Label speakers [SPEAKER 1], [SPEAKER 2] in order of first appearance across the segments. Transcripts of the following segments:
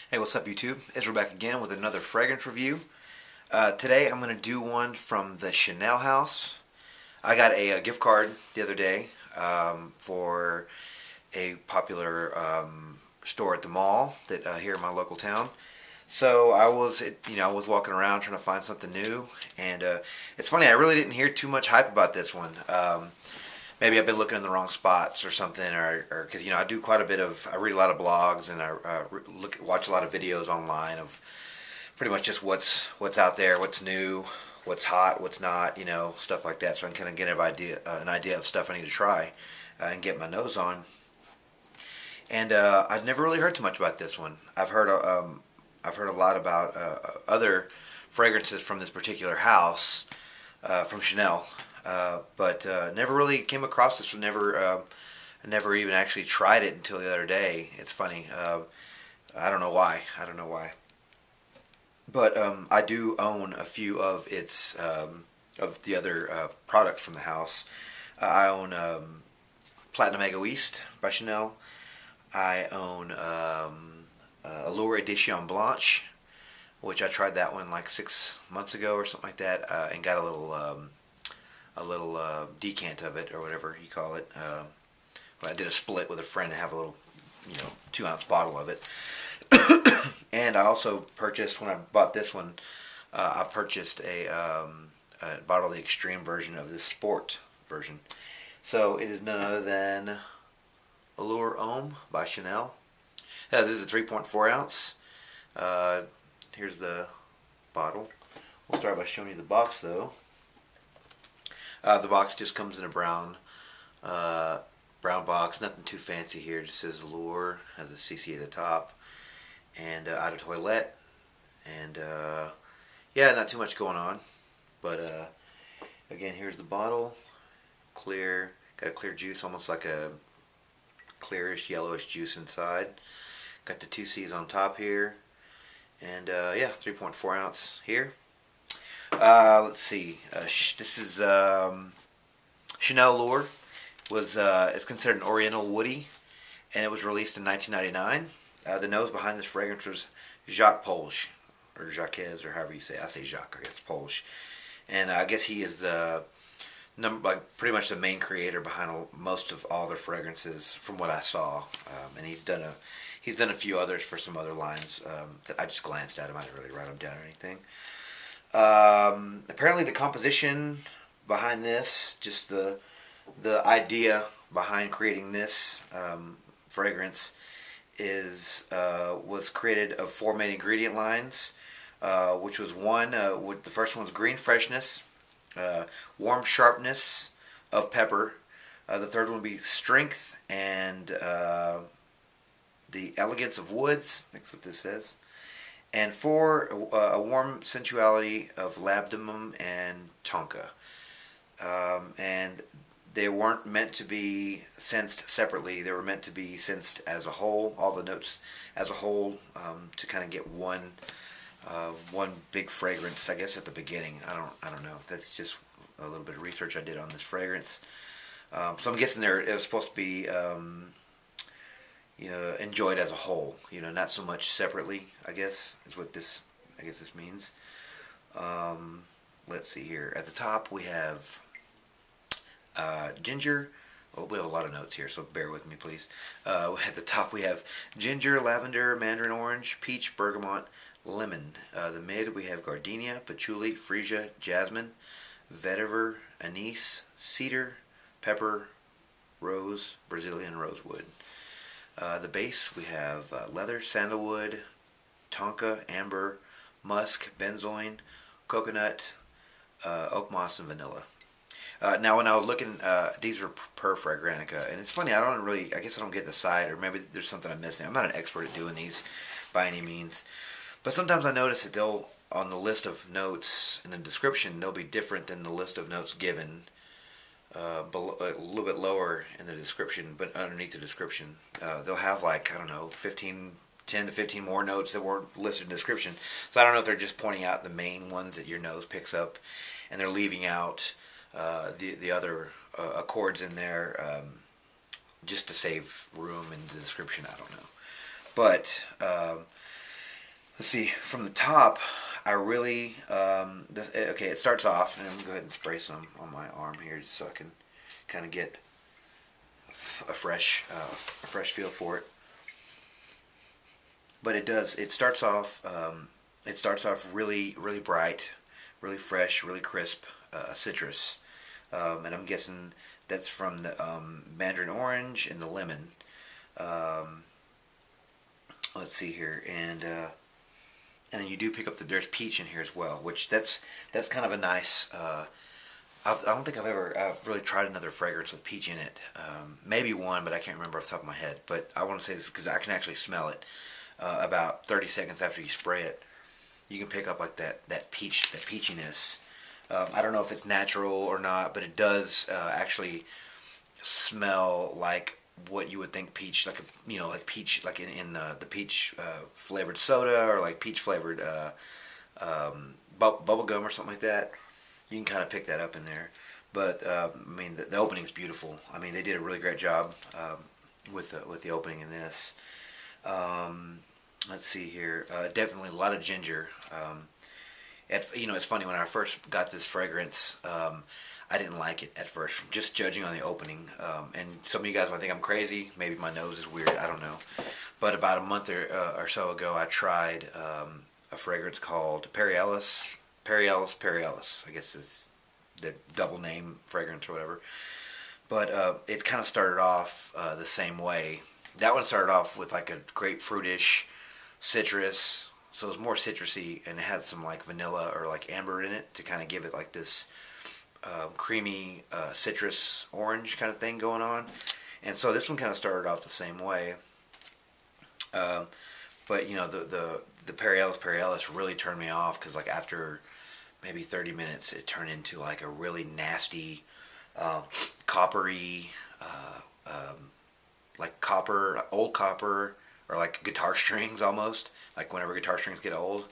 [SPEAKER 1] Hey, what's up YouTube? Israel back again with another fragrance review. Today I'm going to do one from the Chanel house. I got a gift card the other day for a popular store at the mall that here in my local town. So I was walking around trying to find something new, and it's funny. I really didn't hear too much hype about this one. Maybe I've been looking in the wrong spots or something, or because I do quite a bit of, I read a lot of blogs and I watch a lot of videos online of pretty much just what's out there, what's new, what's hot, what's not, stuff like that. So I can kind of get an idea of stuff I need to try and get my nose on. And I've never really heard too much about this one. I've heard a lot about other fragrances from this particular house, from Chanel. But never really came across this one. Never even actually tried it until the other day. It's funny. I don't know why. I don't know why. But I do own a few of its of the other products from the house. I own Platinum Egoist by Chanel. I own Allure Edition Blanche, which I tried that one like 6 months ago or something like that, and got a little decant of it or whatever you call it. I did a split with a friend to have a little, 2-ounce bottle of it. And I also purchased, when I bought this one, I purchased a bottle of the extreme version of this sport version. So it is none other than Allure Homme by Chanel. This is a 3.4 ounce. Here's the bottle. We'll start by showing you the box though. The box just comes in a brown box, nothing too fancy here. It just says Allure, has a CC at the top, and out of toilette, and yeah, not too much going on. But again, here's the bottle, clear, got a clear juice, almost like a clearish yellowish juice inside. Got the 2 C's on top here, and yeah, 3.4 ounce here. Let's see. This is Chanel Allure. Is considered an Oriental woody, and it was released in 1999. The nose behind this fragrance was Jacques Polge, or Jacques, or however you say it. I say Jacques. I guess Polge, and I guess he is the pretty much the main creator behind most of all their fragrances, from what I saw. And he's done a few others for some other lines that I just glanced at them. I didn't really write them down or anything. Apparently the composition behind this, just the idea behind creating this fragrance was created of 4 main ingredient lines, which was the first one was green freshness, warm sharpness of pepper, the third one would be strength and the elegance of woods, that's what this says. And 4, a warm sensuality of labdanum and tonka. And they weren't meant to be sensed separately. They were meant to be sensed as a whole, all the notes as a whole, to kind of get one big fragrance, I guess, at the beginning. I don't know. That's just a little bit of research I did on this fragrance. So I'm guessing it was supposed to be enjoyed as a whole, not so much separately, I guess, is what this means. Let's see here. At the top we have ginger. Well, we have a lot of notes here, so bear with me, please. At the top we have ginger, lavender, mandarin orange, peach, bergamot, lemon. The mid we have gardenia, patchouli, freesia, jasmine, vetiver, anise, cedar, pepper, rose, Brazilian rosewood. The base we have leather, sandalwood, tonka, amber, musk, benzoin, coconut, oak moss, and vanilla. Now, when I was looking, these were per Fragrantica, and it's funny. I guess I don't get the side, or maybe there's something I'm missing. I'm not an expert at doing these by any means, but sometimes I notice that on the list of notes in the description, they'll be different than the list of notes given. A little bit lower in the description, but underneath the description, they'll have, like, I don't know, 10 to 15 more notes that weren't listed in the description. So I don't know if they're just pointing out the main ones that your nose picks up, and they're leaving out the other accords in there just to save room in the description. I don't know. But let's see, from the top, I really, okay, it starts off, and I'm going to go ahead and spray some on my arm here just so I can kind of get a fresh feel for it. But it starts off really, really bright, really fresh, really crisp citrus. And I'm guessing that's from the mandarin orange and the lemon. Um, let's see here, and then you do pick up there's peach in here as well, which that's kind of a nice. I don't think I've really tried another fragrance with peach in it. Maybe one, but I can't remember off the top of my head. But I want to say this because I can actually smell it. About 30 seconds after you spray it, you can pick up like that peachiness. I don't know if it's natural or not, but it does actually smell like what you would think peach, like like peach, like in the peach flavored soda, or like peach flavored bubble gum or something like that. You can kind of pick that up in there. But I mean, the opening's beautiful. I mean, they did a really great job with the opening in this. Let's see here. Definitely a lot of ginger. It's funny, when I first got this fragrance, I didn't like it at first, just judging on the opening. And some of you guys might think I'm crazy. Maybe my nose is weird. I don't know. But about a month or so ago, I tried a fragrance called Perry Ellis. I guess it's the double name fragrance or whatever. But it kind of started off the same way. That one started off with like a grapefruitish citrus, so it was more citrusy, and it had some like vanilla or like amber in it to kind of give it like this creamy citrus orange kind of thing going on. And so this one kind of started off the same way. But the Perry Ellis really turned me off, because like after maybe 30 minutes it turned into like a really nasty coppery like old copper, or like guitar strings almost, like whenever guitar strings get old,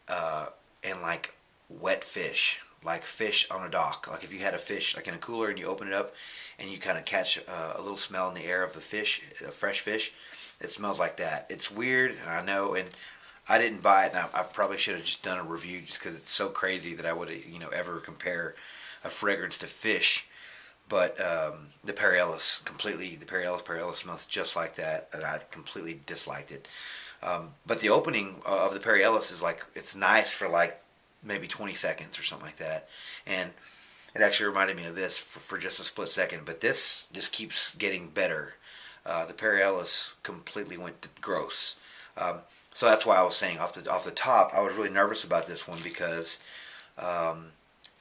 [SPEAKER 1] and like wet fish, like fish on a dock. Like if you had a fish like in a cooler and you open it up and you kind of catch a little smell in the air of the fish, a fresh fish, it smells like that. It's weird, I know, and I didn't buy it, and I probably should have just done a review, just because it's so crazy that I would ever compare a fragrance to fish. But the Perry Ellis smells just like that, and I completely disliked it. But the opening of the Perry Ellis is like, it's nice for like maybe 20 seconds or something like that, and it actually reminded me of this for just a split second. But this just keeps getting better. The Perry Ellis completely went to gross. So that's why I was saying off the top, I was really nervous about this one, because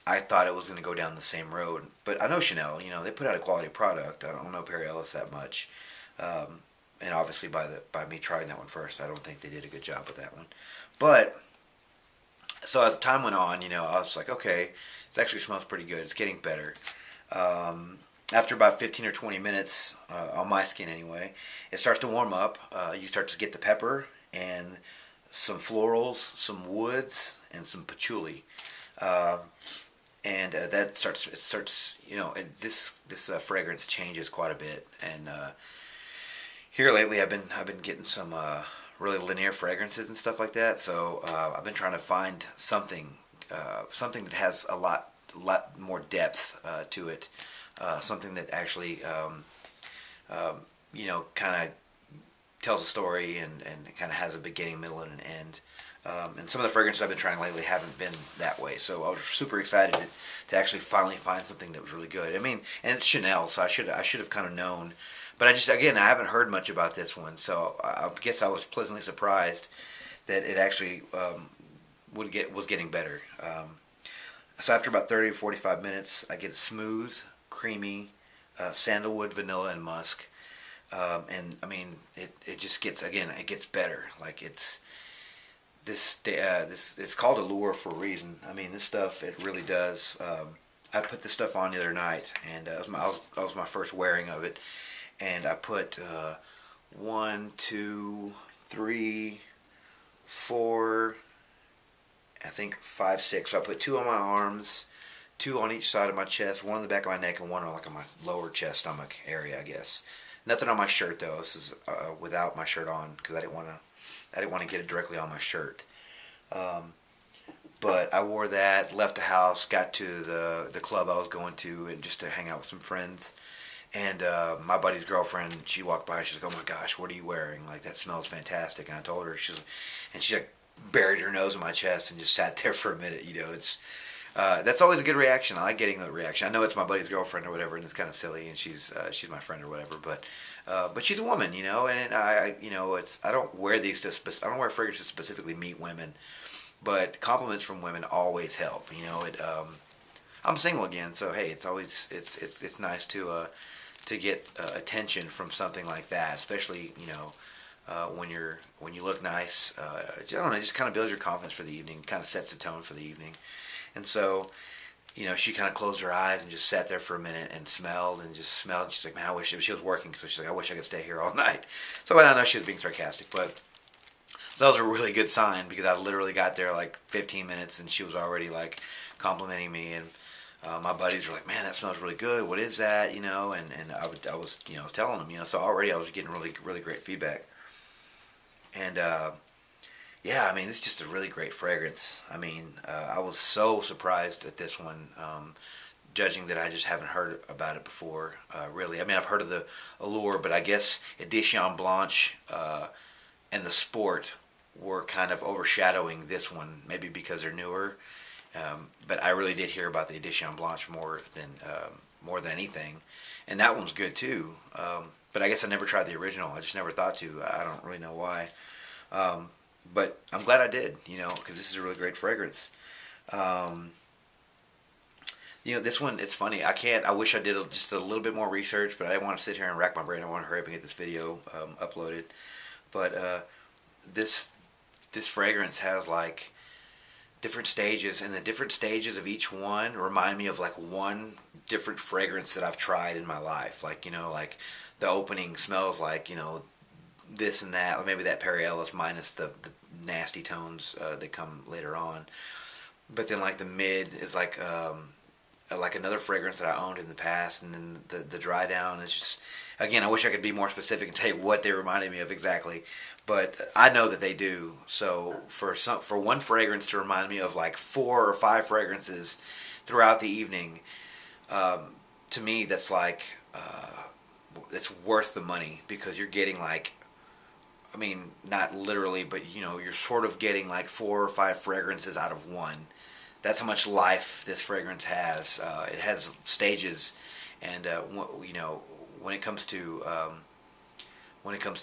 [SPEAKER 1] I thought it was going to go down the same road. But I know Chanel, they put out a quality product. I don't know Perry Ellis that much. And obviously by me trying that one first, I don't think they did a good job with that one. But, so as time went on, I was like, okay, it actually smells pretty good. It's getting better. After about 15 or 20 minutes, on my skin anyway, it starts to warm up. You start to get the pepper and some florals, some woods, and some patchouli. And that starts, this fragrance changes quite a bit. And here lately, I've been getting some really linear fragrances and stuff like that. So I've been trying to find something that has a lot more depth to it. Something that actually, kind of tells a story, and kind of has a beginning, middle, and an end. And some of the fragrances I've been trying lately haven't been that way. So I was super excited to actually finally find something that was really good. I mean, and it's Chanel, so I should have kind of known. But I haven't heard much about this one, so I guess I was pleasantly surprised that it actually was getting better. So after about 30 or 45 minutes, I get smooth, creamy, sandalwood, vanilla, and musk. And I mean, it just gets, again, it gets better. Like it's called Allure for a reason. I mean, this stuff, it really does. I put this stuff on the other night, and that was my first wearing of it. And I put 1, 2, 3, 4, I think 5, 6. So I put 2 on my arms, 2 on each side of my chest, 1 on the back of my neck, and 1 on my lower stomach area, I guess. Nothing on my shirt though. This is without my shirt on, because I didn't want to I didn't want to get it directly on my shirt. But I wore that, left the house, got to the club I was going to, and just to hang out with some friends. And my buddy's girlfriend, she walked by. She's like, "Oh my gosh, what are you wearing? Like, that smells fantastic." And I told her, she like buried her nose in my chest and just sat there for a minute. It's that's always a good reaction. I like getting that reaction. I know it's my buddy's girlfriend or whatever, and it's kind of silly, and she's my friend or whatever. But she's a woman, and I don't wear these I don't wear fragrances to specifically meet women, but compliments from women always help. I'm single again, so hey, it's always it's nice to get attention from something like that, especially when you look nice. I don't know, it just kind of builds your confidence for the evening, kind of sets the tone for the evening. And so, she kind of closed her eyes and just sat there for a minute and smelled and just smelled. And she's like, "Man, I wish," she was working, so she's like, "I wish I could stay here all night." So I don't know, she was being sarcastic, but so that was a really good sign, because I literally got there like 15 minutes and she was already like complimenting me. And my buddies were like, "Man, that smells really good. What is that?" And I was telling them, so already I was getting really, really great feedback. And yeah, I mean, it's just a really great fragrance. I mean, I was so surprised at this one, judging that I just haven't heard about it before, really. I mean, I've heard of the Allure, but I guess Edition Blanche and the Sport were kind of overshadowing this one, maybe because they're newer. But I really did hear about the Edition Blanche more than anything, and that one's good too. But I guess I never tried the original. I just never thought to. I don't really know why. But I'm glad I did, because this is a really great fragrance. This one, it's funny. I wish I did just a little bit more research, but I didn't want to sit here and rack my brain. I want to hurry up and get this video uploaded. But this fragrance has like different stages, and the different stages of each one remind me of like one different fragrance that I've tried in my life. Like, like the opening smells like, this and that, or maybe that Perry Ellis minus the nasty tones that come later on. But then like the mid is like another fragrance that I owned in the past, and then the dry down is just, again, I wish I could be more specific and tell you what they reminded me of exactly, but I know that they do. So for one fragrance to remind me of like 4 or 5 fragrances throughout the evening, to me that's like it's worth the money, because you're getting like, I mean, not literally, but you're sort of getting like 4 or 5 fragrances out of one. That's how much life this fragrance has. It has stages, and when it comes to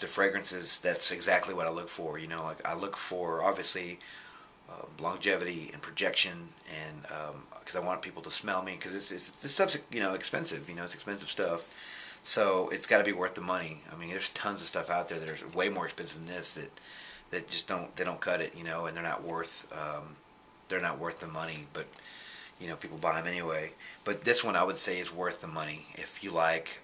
[SPEAKER 1] fragrances, that's exactly what I look for. Like I look for, obviously, longevity and projection, and because I want people to smell me, because this stuff's expensive. It's expensive stuff. So it's got to be worth the money. I mean, there's tons of stuff out there that are way more expensive than this that just don't cut it, and they're not worth the money. But people buy them anyway. But this one I would say is worth the money if you like.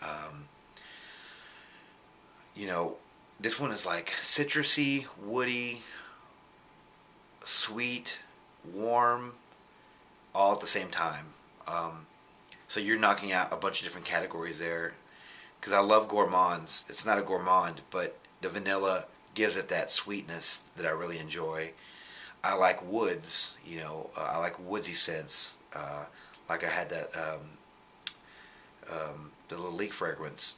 [SPEAKER 1] This one is like citrusy, woody, sweet, warm, all at the same time. So you're knocking out a bunch of different categories there. Because I love gourmands. It's not a gourmand, but the vanilla gives it that sweetness that I really enjoy. I like woods, I like woodsy scents. Like I had that the little leek fragrance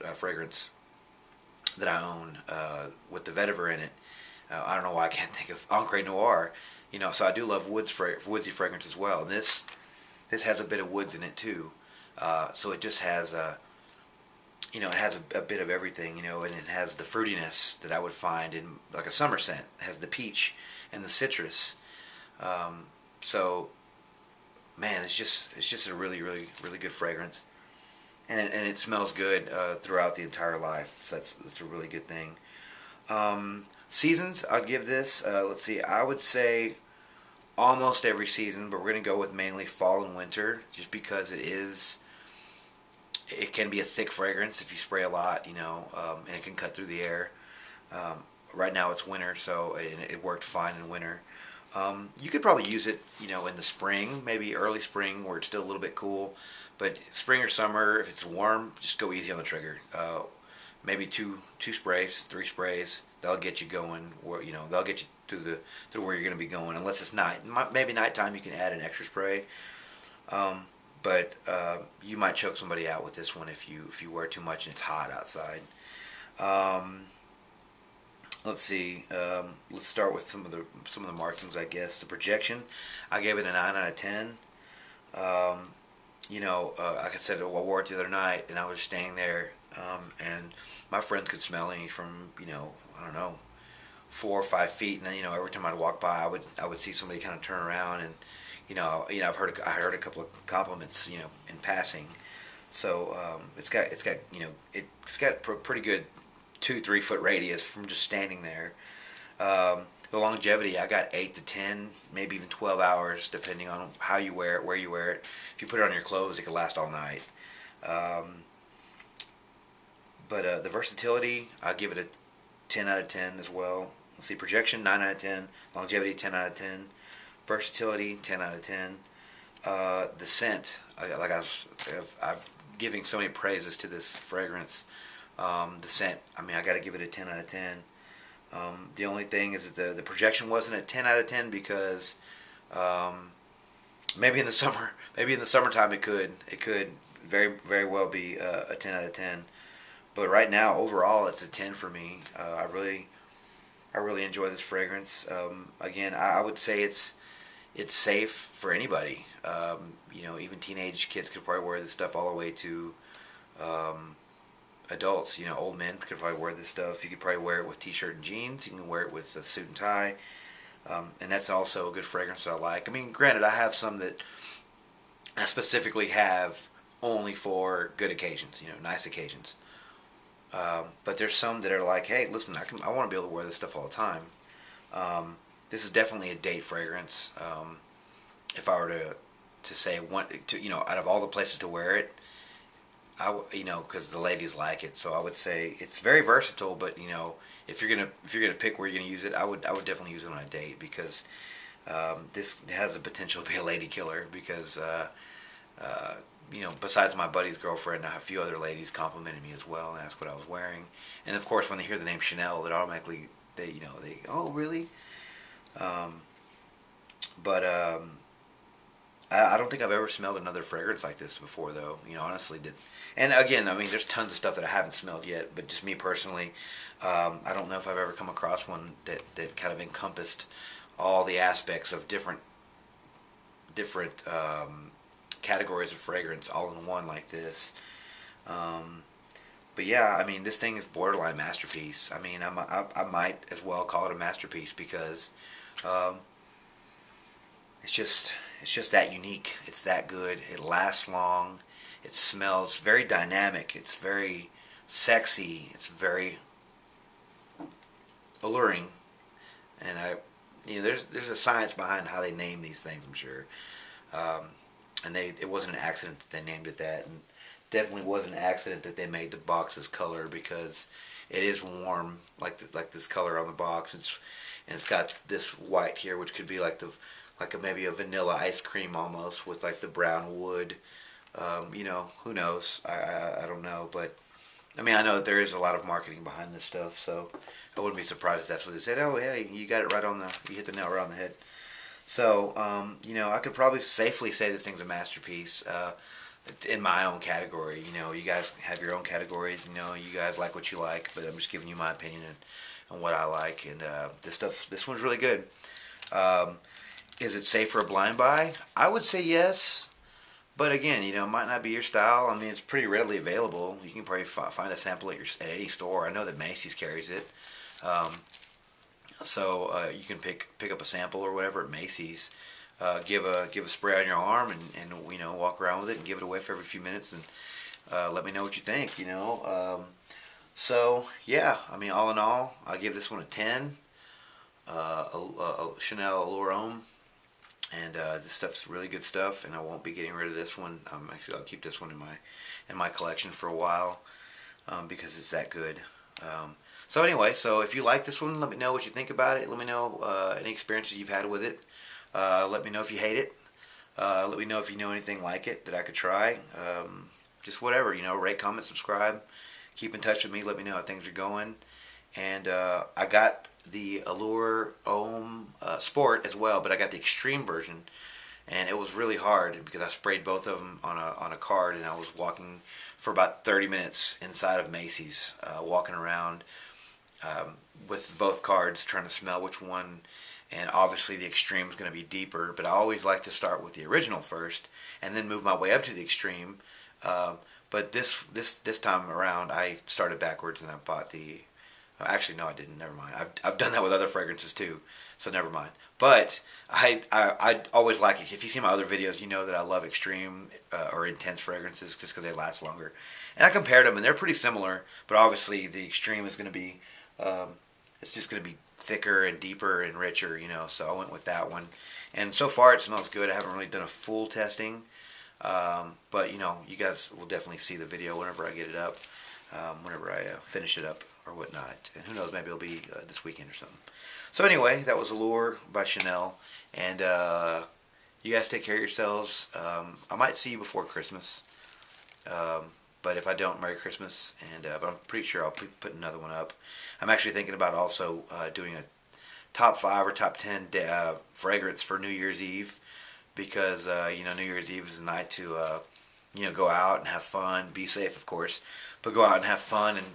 [SPEAKER 1] that I own with the vetiver in it. I don't know why I can't think of Encre Noir. So I do love woodsy fragrance as well. And this has a bit of woods in it too. So it just has it has a bit of everything, and it has the fruitiness that I would find in like a summer scent. It has the peach and the citrus. So, man, it's just a really, really, really good fragrance, and it smells good throughout the entire life. So that's a really good thing. Seasons, I'd give this. Let's see, I would say almost every season, but we're gonna go with mainly fall and winter, just because it can be a thick fragrance if you spray a lot, and it can cut through the air. Right now it's winter, so it worked fine in winter. You could probably use it, in the spring, maybe early spring where it's still a little bit cool. But spring or summer, if it's warm, just go easy on the trigger. maybe two sprays, 3 sprays. They'll get you going. Where they'll get you to where you're going to be going. Unless it's night, maybe nighttime, you can add an extra spray. But you might choke somebody out with this one if you wear too much and it's hot outside. Let's see. Let's start with some of the markings, I guess. The projection, I gave it a 9 out of 10. Like I said, I wore it the other night, and I was standing there, and my friends could smell me from I don't know, 4 or 5 feet, and then every time I'd walk by, I would see somebody kind of turn around, and I heard a couple of compliments in passing. So it's got pretty good 2-3 foot radius from just standing there. The longevity, I got 8 to 10, maybe even 12 hours, depending on how you wear it, where you wear it. If you put it on your clothes, it could last all night. But the versatility, I give it a 10 out of 10 as well. Let's see, projection, 9 out of 10. Longevity, 10 out of 10. Versatility, 10 out of 10. The scent, I'm giving so many praises to this fragrance. The scent, I got to give it a 10 out of 10. The only thing is that the projection wasn't a 10 out of 10 because maybe in the summertime it could very, very well be a 10 out of 10. But right now, overall, it's a 10 for me. I really enjoy this fragrance. Again, I would say it's safe for anybody. Even teenage kids could probably wear this stuff all the way to adults. Old men could probably wear this stuff. You could probably wear it with t-shirt and jeans. You can wear it with a suit and tie. And that's also a good fragrance that I like. Granted, I have some that I specifically have only for good occasions, nice occasions. But there's some that are like, hey, listen, I want to be able to wear this stuff all the time. This is definitely a date fragrance. If I were to say out of all the places to wear it, because the ladies like it, so I would say it's very versatile. But if you're gonna pick where you're gonna use it, I would definitely use it on a date because this has the potential to be a lady killer. Because besides my buddy's girlfriend, a few other ladies complimented me as well and asked what I was wearing. And of course, when they hear the name Chanel, they automatically oh really. But I don't think I've ever smelled another fragrance like this before, though. Honestly, did. And again, there's tons of stuff that I haven't smelled yet. But just me personally, I don't know if I've ever come across one that kind of encompassed all the aspects of different categories of fragrance all in one like this. But yeah, this thing is borderline masterpiece. I might as well call it a masterpiece because it's just that unique. It's that good. It lasts long. It smells very dynamic. It's very sexy. It's very alluring. And there's a science behind how they name these things, I'm sure. And it wasn't an accident that they named it that, and definitely wasn't an accident that they made the box's color because it is warm, like this color on the box. It's got this white here, which could be maybe a vanilla ice cream almost with like the brown wood. Who knows? I don't know, but I know that there is a lot of marketing behind this stuff, so I wouldn't be surprised if that's what they said. Oh, yeah, you got it you hit the nail right on the head. So, I could probably safely say this thing's a masterpiece in my own category. You guys have your own categories. You guys like what you like, but I'm just giving you my opinion on what I like. And this one's really good. Is it safe for a blind buy? I would say yes. But again, it might not be your style. It's pretty readily available. You can probably find a sample at any store. I know that Macy's carries it. So you can pick up a sample or whatever at Macy's, give a spray on your arm and walk around with it and give it away for every few minutes and let me know what you think. So yeah, all in all, I give this one a 10. A Chanel Allure Homme, and this stuff's really good stuff. And I won't be getting rid of this one. Actually, I'll keep this one in my collection for a while because it's that good. So anyway, if you like this one, let me know what you think about it. Let me know any experiences you've had with it. Let me know if you hate it. Let me know if you know anything like it that I could try. Just whatever, rate, comment, subscribe. keep in touch with me. Let me know how things are going. And I got the Allure Homme Sport as well, but I got the extreme version, and it was really hard because I sprayed both of them on a card, and I was walking for about 30 minutes inside of Macy's, walking around with both cards, trying to smell which one. And obviously the extreme is going to be deeper, but I always like to start with the original first, and then move my way up to the extreme. But this time around, I started backwards, and I bought the. Actually, no, I didn't. Never mind. I've done that with other fragrances too, so never mind. But I always like it. If you see my other videos, you know that I love extreme or intense fragrances just because they last longer. And I compared them, and they're pretty similar. But obviously, the extreme is going to be it's just going to be thicker and deeper and richer, you know. So I went with that one, and so far it smells good. I haven't really done a full testing, but you know, you guys will definitely see the video whenever I get it up, whenever I finish it up or whatnot. And who knows, maybe it'll be this weekend or something. So anyway, that was Allure by Chanel, and you guys take care of yourselves. I might see you before Christmas, but if I don't, Merry Christmas. And but I'm pretty sure I'll put another one up. I'm actually thinking about also doing a top 5 or top 10 fragrance for New Year's Eve, because you know, New Year's Eve is a night to you know, go out and have fun, be safe of course, but go out and have fun and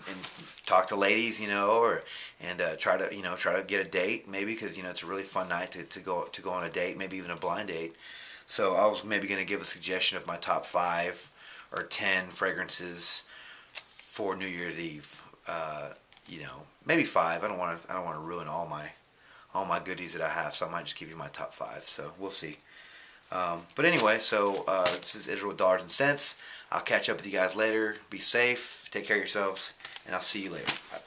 [SPEAKER 1] talk to ladies, you know, and try to get a date maybe, because you know, it's a really fun night to go on a date, maybe even a blind date. So I was maybe going to give a suggestion of my top 5 or 10 fragrances for New Year's Eve. You know, maybe 5. I don't want to ruin all my goodies that I have, so I might just give you my top 5. So we'll see. But anyway, so this is Israel with Dollars and Cents. I'll catch up with you guys later. Be safe, take care of yourselves, and I'll see you later. Bye.